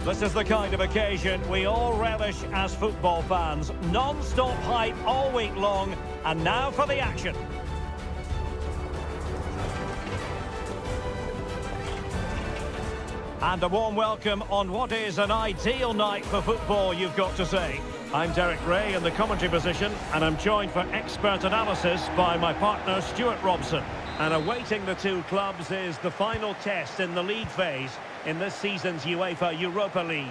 This is the kind of occasion we all relish as football fans. Non-stop hype all week long, and now for the action. And a warm welcome on what is an ideal night for football, you've got to say. I'm Derek Ray in the commentary position, and I'm joined for expert analysis by my partner Stuart Robson. And awaiting the two clubs is the final test in the league phase in this season's UEFA Europa League.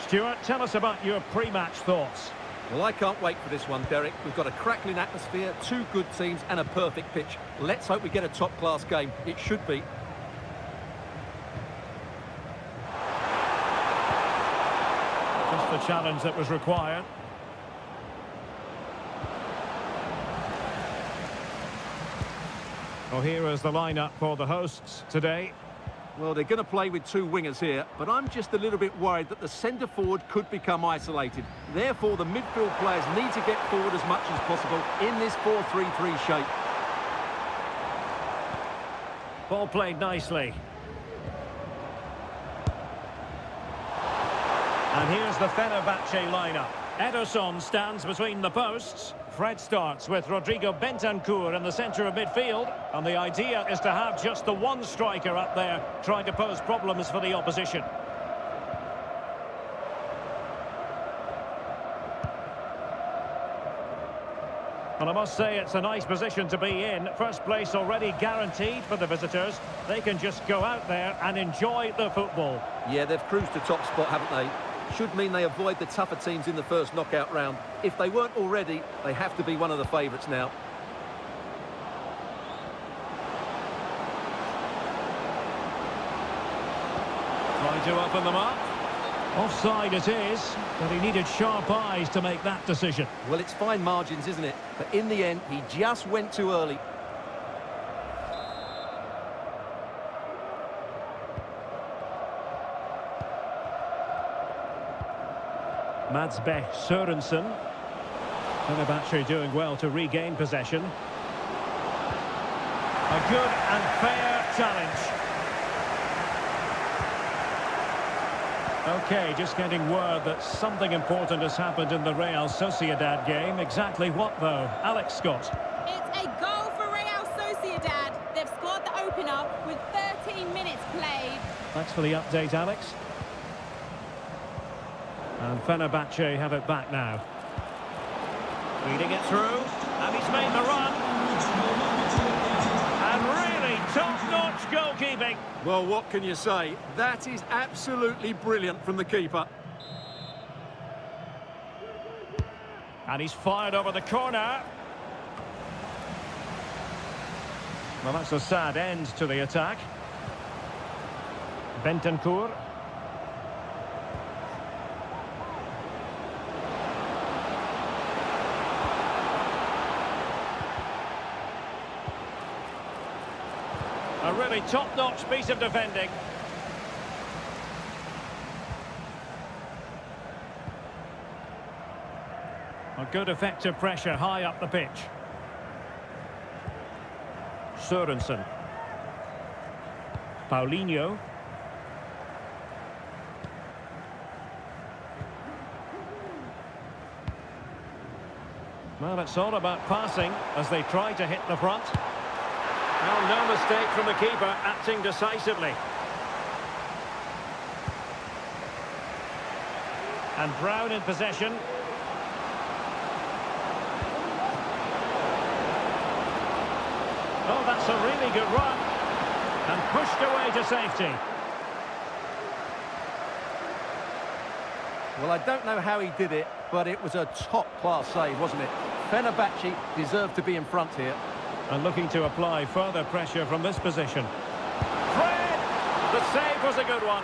Stuart, tell us about your pre-match thoughts. Well, I can't wait for this one, Derek. We've got a crackling atmosphere, two good teams and a perfect pitch. Let's hope we get a top-class game. It should be. Just the challenge that was required. Well, here is the lineup for the hosts today. Well, they're going to play with two wingers here, but I'm just a little bit worried that the centre-forward could become isolated. Therefore, the midfield players need to get forward as much as possible in this 4-3-3 shape. Ball played nicely. And here's the Fenerbahçe lineup. Ederson stands between the posts. Fred starts with Rodrigo Bentancur in the centre of midfield. And the idea is to have just the one striker up there trying to pose problems for the opposition. And I must say it's a nice position to be in. First place already guaranteed for the visitors. They can just go out there and enjoy the football. Yeah, they've cruised to top spot, haven't they? Should mean they avoid the tougher teams in the first knockout round. If they weren't already, they have to be one of the favourites now. Trying to open them up. Offside it is, but he needed sharp eyes to make that decision. Well, it's fine margins, isn't it? But in the end, he just went too early. Madsbech Sørensen. Fenerbahçe doing well to regain possession. A good and fair challenge. Okay, just getting word that something important has happened in the Real Sociedad game. Exactly what, though? Alex Scott. It's a goal for Real Sociedad. They've scored the opener with 13 minutes played. Thanks for the update, Alex. And Fenerbahçe have it back now. Leading it through, and he's made the run. And really top-notch goalkeeping. Well, what can you say? That is absolutely brilliant from the keeper. And he's fired over the corner. Well, that's a sad end to the attack. Bentancur. A really top-notch piece of defending. A good effective pressure high up the pitch. Sørensen. Paulinho. Well, it's all about passing as they try to hit the front. Well, no mistake from the keeper, acting decisively. And Brown in possession. Oh, that's a really good run. And pushed away to safety. Well, I don't know how he did it, but it was a top-class save, wasn't it? Fenerbahçe deserved to be in front here. And looking to apply further pressure from this position. Fred! The save was a good one.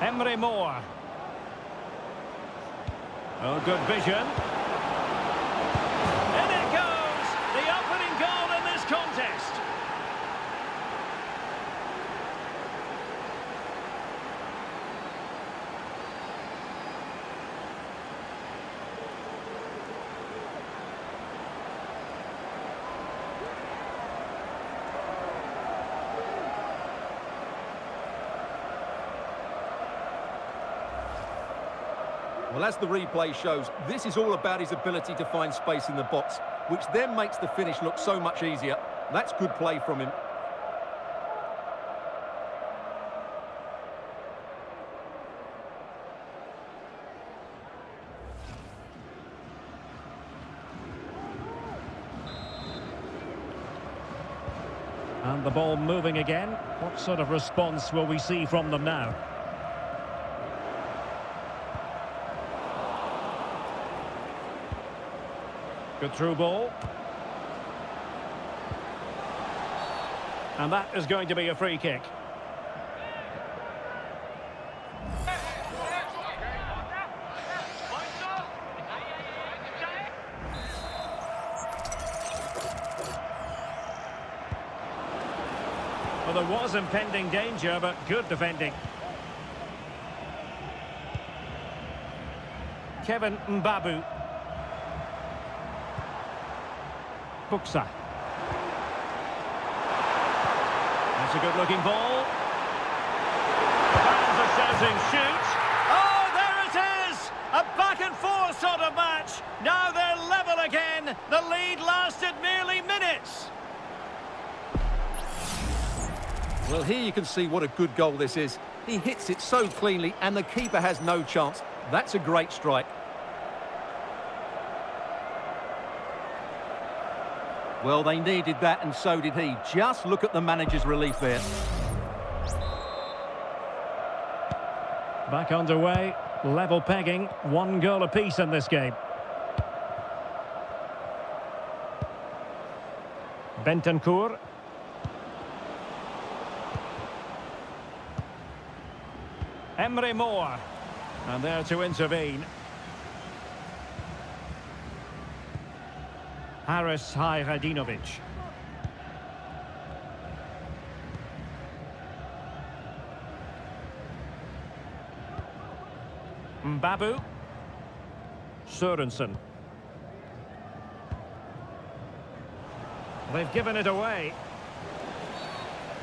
Emre Moore. Oh, good vision. And it goes! The opening goal in this contest. Well, as the replay shows, this is all about his ability to find space in the box, which then makes the finish look so much easier. That's good play from him. And the ball moving again. What sort of response will we see from them now? Good through ball. And that is going to be a free kick. Well, there was impending danger, but good defending. Kevin Mbabu. Buksa. That's a good-looking ball. The fans are shouting, shoot! Oh, there it is! A back-and-forth sort of match. Now they're level again. The lead lasted merely minutes. Well, here you can see what a good goal this is. He hits it so cleanly, and the keeper has no chance. That's a great strike. Well, they needed that, and so did he. Just look at the manager's relief there. Back underway, level pegging, 1 goal apiece in this game. Bentancur. Emre Moore. And there to intervene. Haris Hayradinovic. Mbabu. Sørensen. They've given it away.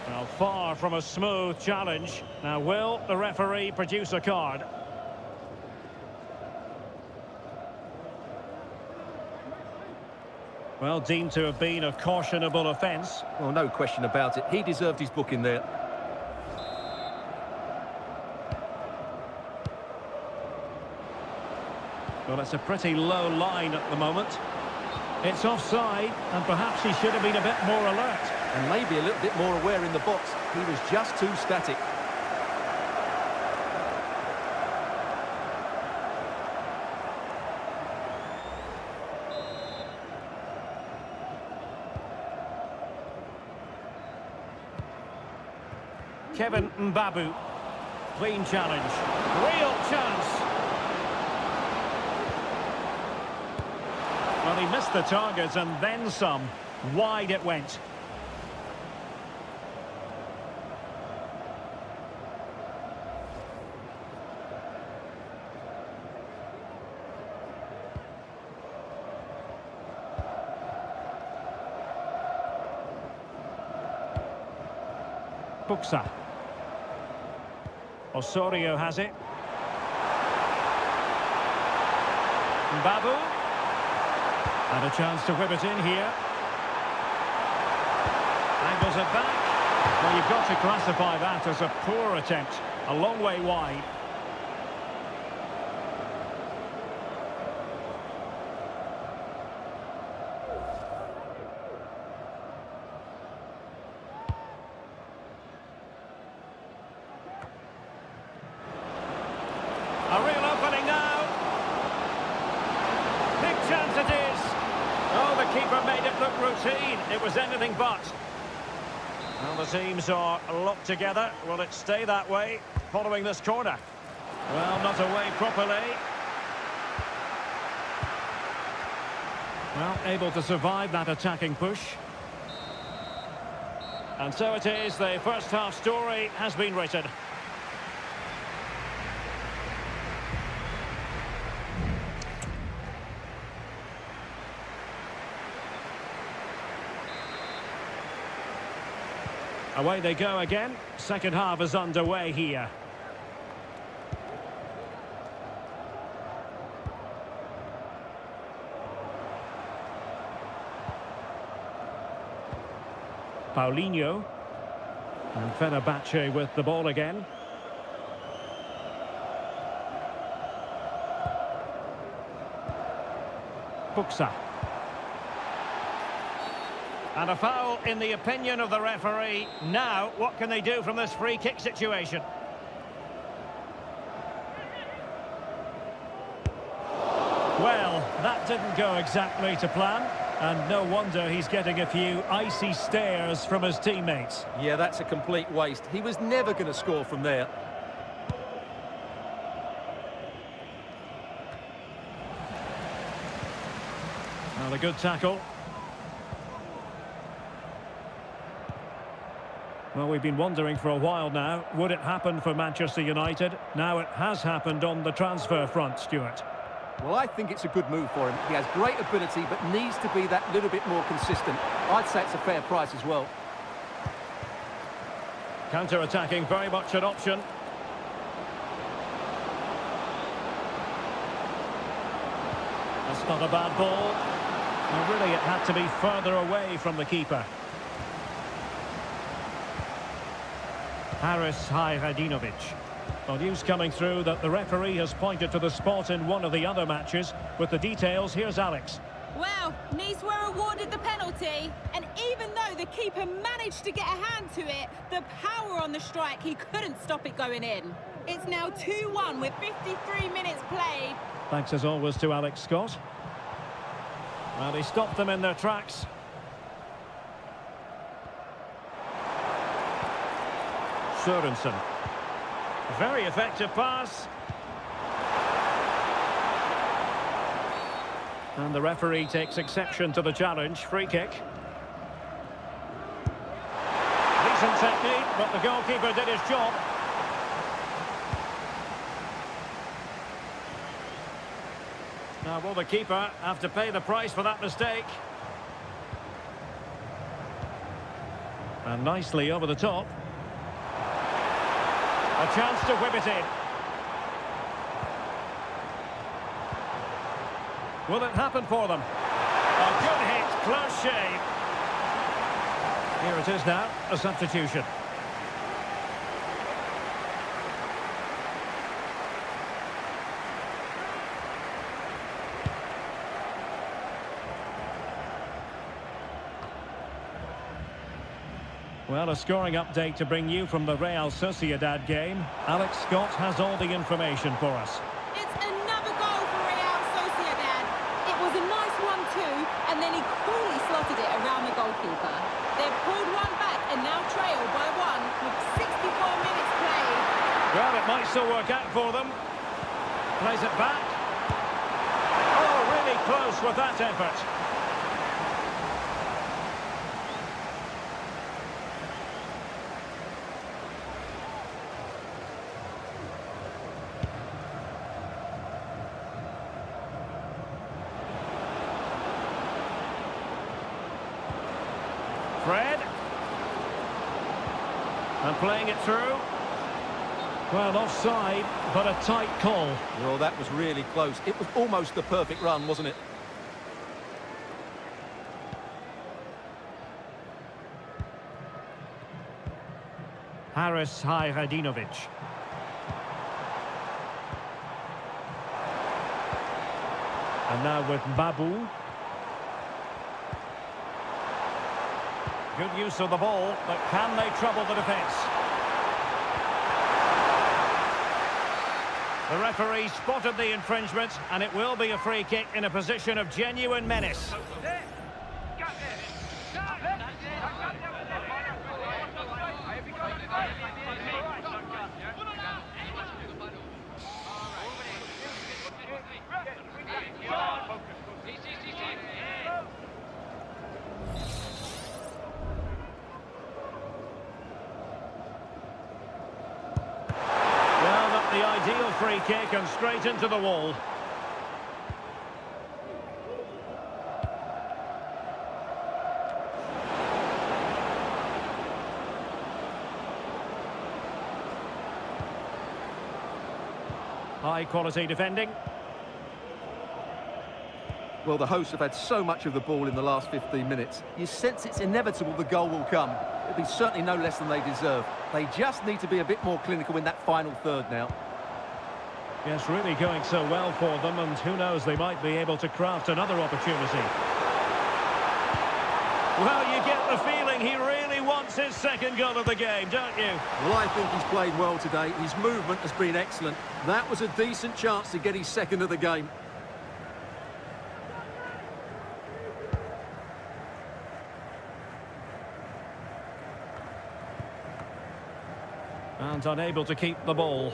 Well, far from a smooth challenge. Now, will the referee produce a card? Well, deemed to have been a cautionable offence. Well, no question about it. He deserved his booking there. Well, it's a pretty low line at the moment. It's offside, and perhaps he should have been a bit more alert. And maybe a little bit more aware in the box. He was just too static. Kevin Mbabu. Clean challenge. Real chance. Well, he missed the target and then some. Wide it went. Buksa. Osorio has it. Mbabu. And a chance to whip it in here. Angles it back. Well, you've got to classify that as a poor attempt. A long way wide. A real opening now. Big chance it is. Oh, the keeper made it look routine. It was anything but. Well, the teams are locked together. Will it stay that way following this corner? Well, not away properly. Well, able to survive that attacking push. And so it is, the first half story has been written. Away they go again. Second half is underway here. Paulinho. And Fenerbahçe with the ball again. Buksa. And a foul in the opinion of the referee. Now, what can they do from this free kick situation? Well, that didn't go exactly to plan. And no wonder he's getting a few icy stares from his teammates. Yeah, that's a complete waste. He was never going to score from there. Well, a good tackle. Well, we've been wondering for a while now, would it happen for Manchester United? Now it has happened on the transfer front, Stuart. Well, I think it's a good move for him. He has great ability, but needs to be that little bit more consistent. I'd say it's a fair price as well. Counter-attacking, very much an option. That's not a bad ball. And really, it had to be further away from the keeper. Haris Hayradinovic. Well, news coming through that the referee has pointed to the spot in one of the other matches. With the details, here's Alex. Well, Nice were awarded the penalty, and even though the keeper managed to get a hand to it, the power on the strike, he couldn't stop it going in. It's now 2-1 with 53 minutes played. Thanks as always to Alex Scott. Well, he stopped them in their tracks. Sørensen. Very effective pass. And the referee takes exception to the challenge. Free kick. Decent technique, but the goalkeeper did his job. Now, will the keeper have to pay the price for that mistake? And nicely over the top. A chance to whip it in. Will it happen for them? A good hit, close shave. Here it is now, a substitution. Well, a scoring update to bring you from the Real Sociedad game. Alex Scott has all the information for us. It's another goal for Real Sociedad. It was a nice 1-2, and then he coolly slotted it around the goalkeeper. They've pulled one back and now trail by 1 with 64 minutes played. Well, it might still work out for them. Plays it back. Oh, really close with that effort. Fred. And playing it through. Well, offside, but a tight call. Well, that was really close. It was almost the perfect run, wasn't it? Haris Hayradinovic. And now with Babu. Good use of the ball, but can they trouble the defence? The referee spotted the infringement, and it will be a free kick in a position of genuine menace. The ideal free kick and straight into the wall. High quality defending. Well, the hosts have had so much of the ball in the last 15 minutes. You sense it's inevitable the goal will come. It'll be certainly no less than they deserve. They just need to be a bit more clinical in that final third now. Yes, really going so well for them, and who knows, they might be able to craft another opportunity. Well, you get the feeling he really wants his second goal of the game, don't you? Well, I think he's played well today. His movement has been excellent. That was a decent chance to get his second of the game. And unable to keep the ball.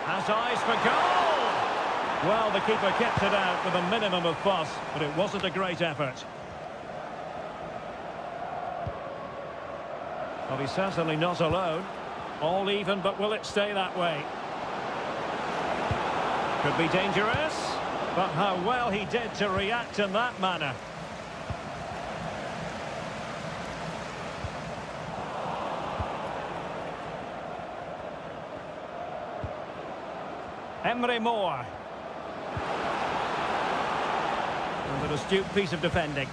Has eyes for goal! Well, the keeper kept it out with a minimum of fuss, but it wasn't a great effort. Well, he's certainly not alone. All even, but will it stay that way? Could be dangerous, but how well he did to react in that manner. Emre Moore. And an astute piece of defending.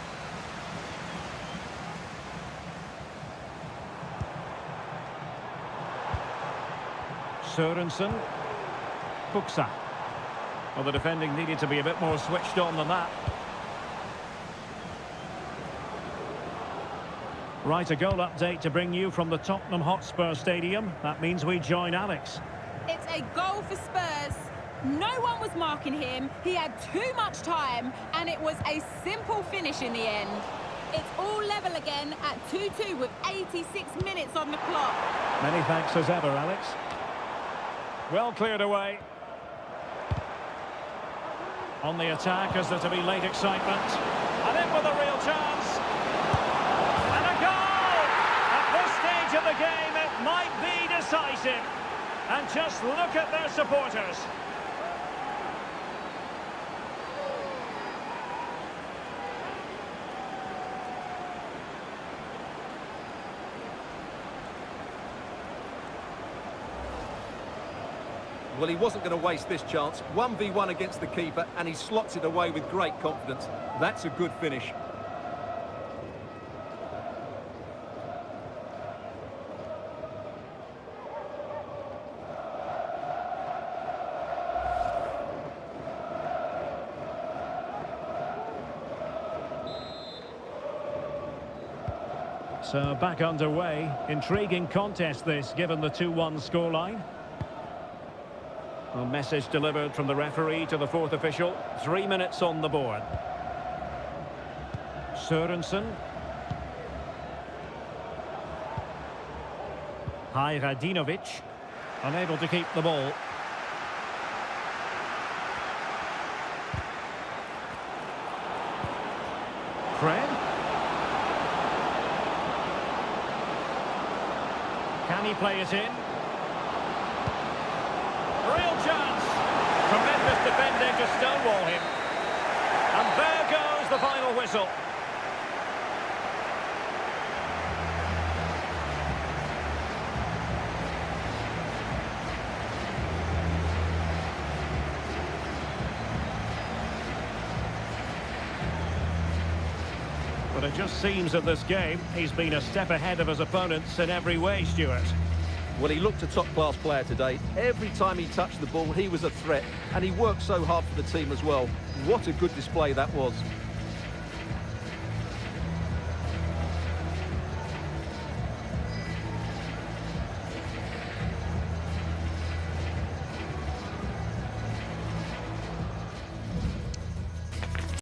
Sørensen. Buksa. Well, the defending needed to be a bit more switched on than that. Right, a goal update to bring you from the Tottenham Hotspur Stadium. That means we join Alex. It's a goal for Spurs. No one was marking him. He had too much time, and it was a simple finish in the end. It's all level again at 2-2 with 86 minutes on the clock. Many thanks as ever, Alex. Well cleared away. On the attack, as there to be late excitement. And in with a real chance. And a goal! At this stage of the game, it might be decisive. And just look at their supporters. Well, he wasn't going to waste this chance. 1v1 against the keeper, and he slots it away with great confidence. That's a good finish. So back underway. Intriguing contest this, given the 2-1 scoreline. A message delivered from the referee to the fourth official. 3 minutes on the board. Sørensen. Radinovic. Unable to keep the ball. Fred. Can he play it in? Real chance. Tremendous defending to stonewall him. And there goes the final whistle. But it just seems in this game, he's been a step ahead of his opponents in every way, Stuart. Well, he looked a top-class player today. Every time he touched the ball, he was a threat. And he worked so hard for the team as well. What a good display that was.